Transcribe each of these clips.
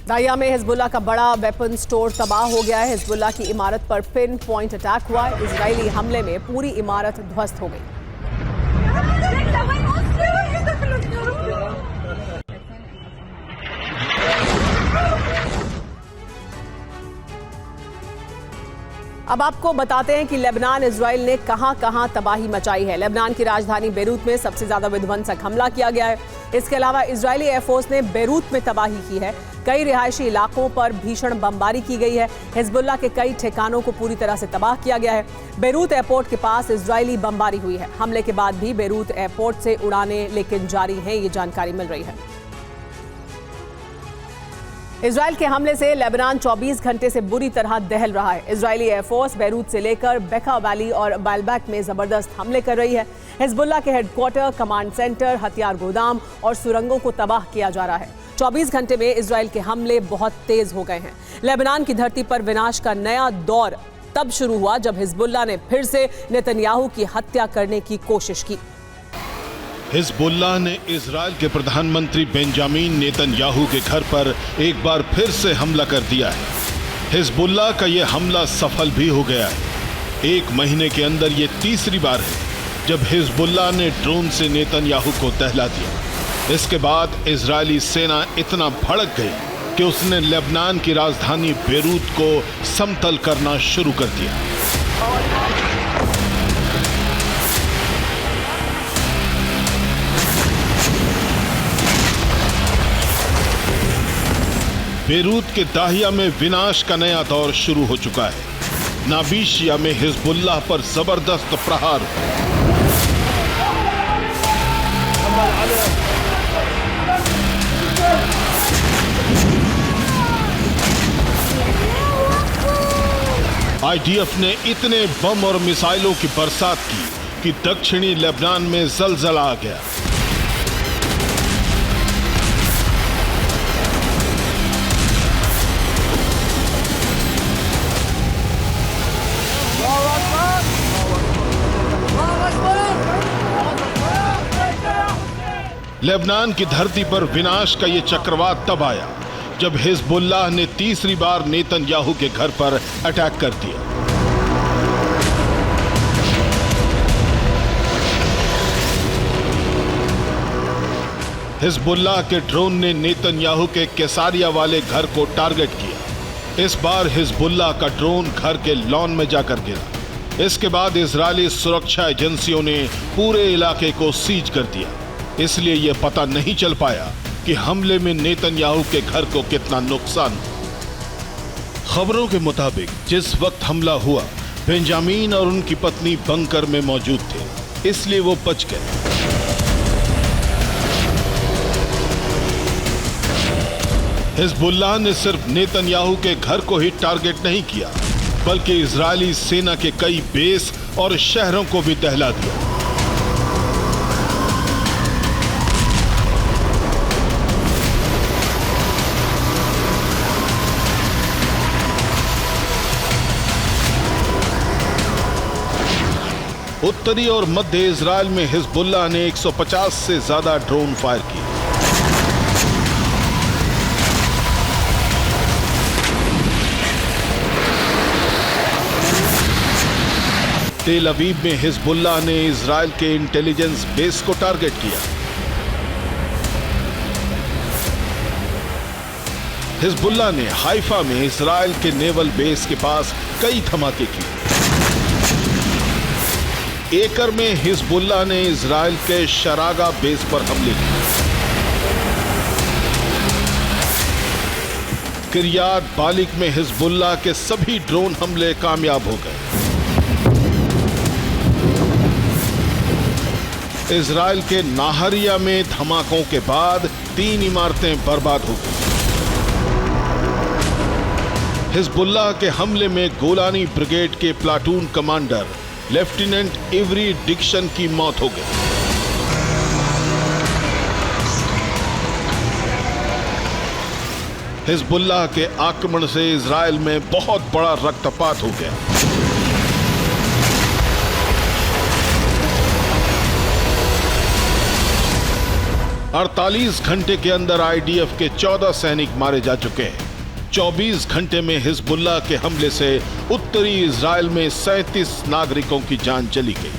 दाहिया में हिजबुल्लाह का बड़ा वेपन स्टोर तबाह हो गया है। हिजबुल्लाह की इमारत पर पिन पॉइंट अटैक हुआ। इजरायली हमले में पूरी इमारत ध्वस्त हो गई। अब आपको बताते हैं कि लेबनान इजराइल ने कहां-कहां तबाही मचाई है। लेबनान की राजधानी बेरूत में सबसे ज्यादा विध्वंसक हमला किया गया है। इसके अलावा इजरायली एयरफोर्स ने बेरूत में तबाही की है। कई रिहायशी इलाकों पर भीषण बमबारी की गई है। हिजबुल्लाह के कई ठिकानों को पूरी तरह से तबाह किया गया है। बेरूत एयरपोर्ट के पास इजरायली बमबारी हुई है। हमले के बाद भी बेरूत एयरपोर्ट से उड़ानें लेकिन जारी हैं, ये जानकारी मिल रही है। इजराइल के हमले से लेबनान 24 घंटे से बुरी तरह दहल रहा है। इजरायली एयरफोर्स बेरूत से लेकर बेका वैली और बालबैक में जबरदस्त हमले कर रही है। हिजबुल्लाह के हेडक्वार्टर, कमांड सेंटर, हथियार गोदाम और सुरंगों को तबाह किया जा रहा है। 24 घंटे में इजराइल के हमले बहुत तेज हो गए हैं। लेबनान की धरती पर विनाश का नया दौर तब शुरू हुआ जब हिजबुल्लाह ने फिर से नेतन्याहू की हत्या करने की कोशिश की। हिजबुल्लाह ने इजराइल के प्रधानमंत्री बेंजामिन नेतन्याहू के घर पर एक बार फिर से हमला कर दिया है। हिजबुल्लाह का यह हमला सफल भी हो गया है। एक महीने के अंदर यह तीसरी बार है जब हिजबुल्लाह ने ड्रोन से नेतन्याहू को दहला दिया। इसके बाद इजरायली सेना इतना भड़क गई कि उसने लेबनान की राजधानी बेरूत को समतल करना शुरू कर दिया। बेरूत के दाहिया में विनाश का नया दौर शुरू हो चुका है। नाबीशिया में हिजबुल्लाह पर जबरदस्त प्रहार आईडीएफ ने इतने बम और मिसाइलों की बरसात की कि दक्षिणी लेबनान में जलजला आ गया। लेबनान की धरती पर विनाश का यह चक्रवात तब आया जब हिजबुल्लाह ने तीसरी बार नेतन्याहू के घर पर अटैक कर दिया। हिजबुल्लाह के ड्रोन ने नेतन्याहू के कैसारिया वाले घर को टारगेट किया। इस बार हिजबुल्लाह का ड्रोन घर के लॉन में जाकर गिरा। इसके बाद इजरायली सुरक्षा एजेंसियों ने पूरे इलाके को सीज कर दिया। इसलिए यह पता नहीं चल पाया कि हमले में नेतन्याहू के घर को कितना नुकसान हुआ। खबरों के मुताबिक जिस वक्त हमला हुआ, बेंजामिन और उनकी पत्नी बंकर में मौजूद थे, इसलिए वो बच गए। हिजबुल्लाह ने सिर्फ नेतन्याहू के घर को ही टारगेट नहीं किया, बल्कि इजरायली सेना के कई बेस और शहरों को भी दहला दिया। उत्तरी और मध्य इजराइल में हिजबुल्लाह ने 150 से ज्यादा ड्रोन फायर किए। तेल अवीव में हिजबुल्लाह ने इजराइल के इंटेलिजेंस बेस को टारगेट किया। हिजबुल्लाह ने हाइफा में इजराइल के नेवल बेस के पास कई धमाके किए। एकर में हिजबुल्लाह ने इजराइल के शरागा बेस पर हमले किए। किरियात बालिक में हिजबुल्लाह के सभी ड्रोन हमले कामयाब हो गए। इजराइल के नाहरिया में धमाकों के बाद 3 इमारतें बर्बाद हो गई। हिजबुल्लाह के हमले में गोलानी ब्रिगेड के platoon commander lieutenant Ivri Dixon की मौत हो गई। हिजबुल्लाह के आक्रमण से इजराइल में बहुत बड़ा रक्तपात हो गया। 48 घंटे के अंदर आईडीएफ के 14 सैनिक मारे जा चुके हैं। 24 घंटे में हिजबुल्लाह के हमले से उत्तरी इजराइल में 37 नागरिकों की जान चली गई।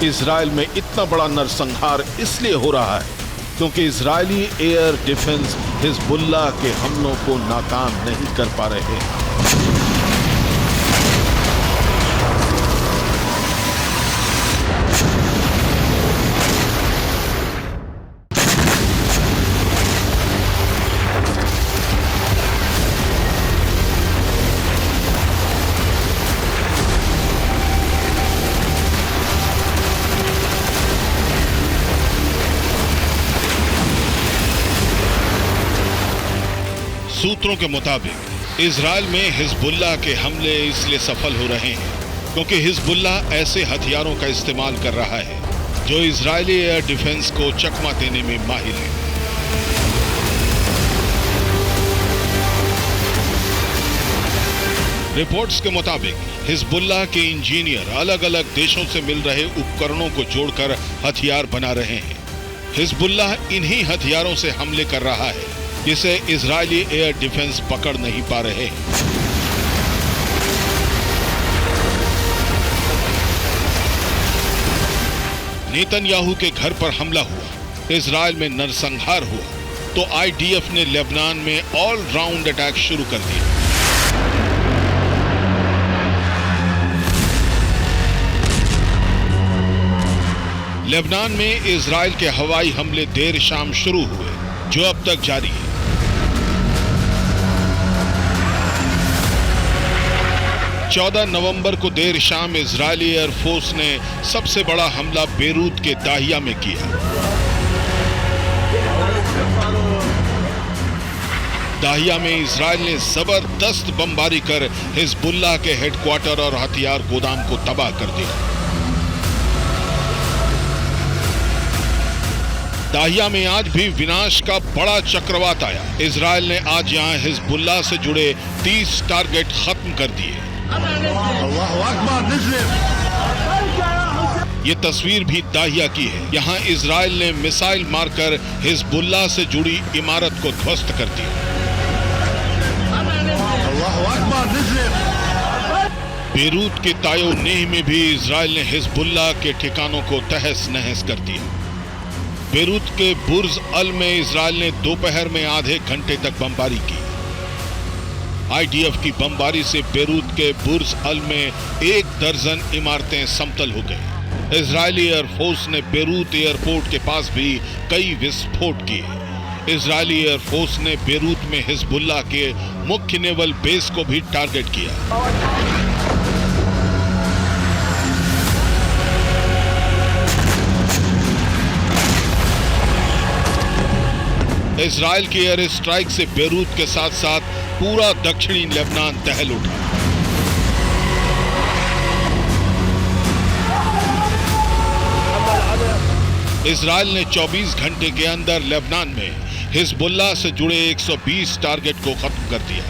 इजराइल में इतना बड़ा नरसंहार इसलिए हो रहा है क्योंकि इजरायली एयर डिफेंस हिजबुल्लाह के हमलों को नाकाम नहीं कर पा रहे हैं। सूत्रों के मुताबिक इजराइल में हिजबुल्लाह के हमले इसलिए सफल हो रहे हैं क्योंकि हिजबुल्लाह ऐसे हथियारों का इस्तेमाल कर रहा है जो इजरायली एयर डिफेंस को चकमा देने में माहिर है। रिपोर्ट्स के मुताबिक हिजबुल्लाह के इंजीनियर अलग अलग देशों से मिल रहे उपकरणों को जोड़कर हथियार बना रहे हैं। हिजबुल्लाह इन्हीं हथियारों से हमले कर रहा है जिसे इजरायली एयर डिफेंस पकड़ नहीं पा रहे। नेतन्याहू के घर पर हमला हुआ, इजराइल में नरसंहार हुआ तो आईडीएफ ने लेबनान में ऑल राउंड अटैक शुरू कर दिया। लेबनान में इजराइल के हवाई हमले देर शाम शुरू हुए जो अब तक जारी है। 14 नवंबर को देर शाम इजरायली एयरफोर्स ने सबसे बड़ा हमला बेरूत के दाहिया में किया। दाहिया में इजराइल ने जबरदस्त बमबारी कर हिजबुल्लाह के हेडक्वार्टर और हथियार गोदाम को तबाह कर दिया। दाहिया में आज भी विनाश का बड़ा चक्रवात आया। इजराइल ने आज यहां हिजबुल्लाह से जुड़े 30 टारगेट खत्म कर दिए। ये तस्वीर भी दाहिया की है। यहां इजराइल ने मिसाइल मारकर हिजबुल्लाह से जुड़ी इमारत को ध्वस्त कर दिया। बेरूत के तायो नेह में भी इजराइल ने हिजबुल्लाह के ठिकानों को तहस नहस कर दिया। बेरूत के बुर्ज अल में इजराइल ने दोपहर में आधे घंटे तक बमबारी की। आईडीएफ की बमबारी से बेरूत के बुर्ज अल में 1 दर्जन इमारतें समतल हो गई। इजरायली एयरफोर्स ने बेरूत एयरपोर्ट के पास भी कई विस्फोट किए। इजरायली एयरफोर्स ने बेरूत में हिजबुल्लाह के मुख्य नेवल बेस को भी टारगेट किया। इजराइल की एयर स्ट्राइक से बेरूत के साथ साथ पूरा दक्षिणी लेबनान दहल उठा। इजराइल ने 24 घंटे के अंदर लेबनान में हिजबुल्लाह से जुड़े 120 टारगेट को खत्म कर दिया।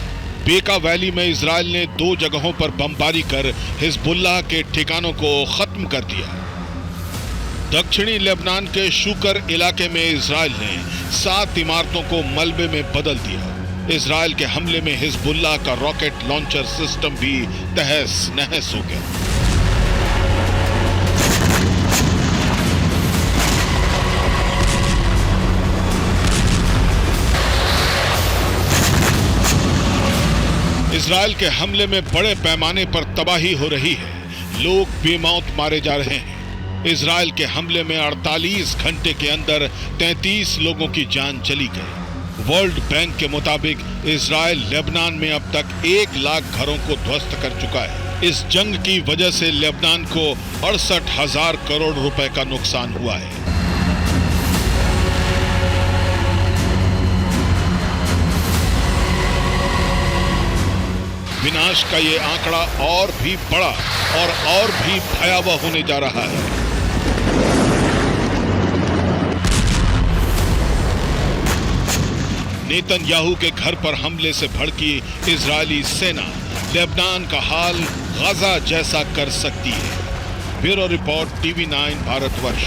बेका वैली में इजराइल ने 2 जगहों पर बमबारी कर हिजबुल्लाह के ठिकानों को खत्म कर दिया। दक्षिणी लेबनान के शुकर इलाके में इजराइल ने 7 इमारतों को मलबे में बदल दिया। इजराइल के हमले में हिजबुल्लाह का रॉकेट लॉन्चर सिस्टम भी तहस नहस हो गया। इजराइल के हमले में बड़े पैमाने पर तबाही हो रही है। लोग बेमौत मारे जा रहे हैं। इजराइल के हमले में 48 घंटे के अंदर 33 लोगों की जान चली गई। वर्ल्ड बैंक के मुताबिक इजराइल लेबनान में अब तक 1 लाख घरों को ध्वस्त कर चुका है। इस जंग की वजह से लेबनान को 68,000 करोड़ रुपए का नुकसान हुआ है। विनाश का ये आंकड़ा और भी बड़ा और भी भयावह होने जा रहा है। नेतन्याहू के घर पर हमले से भड़की इजरायली सेना लेबनान का हाल गाजा जैसा कर सकती है। Bureau report, TV9 Bharatvarsh.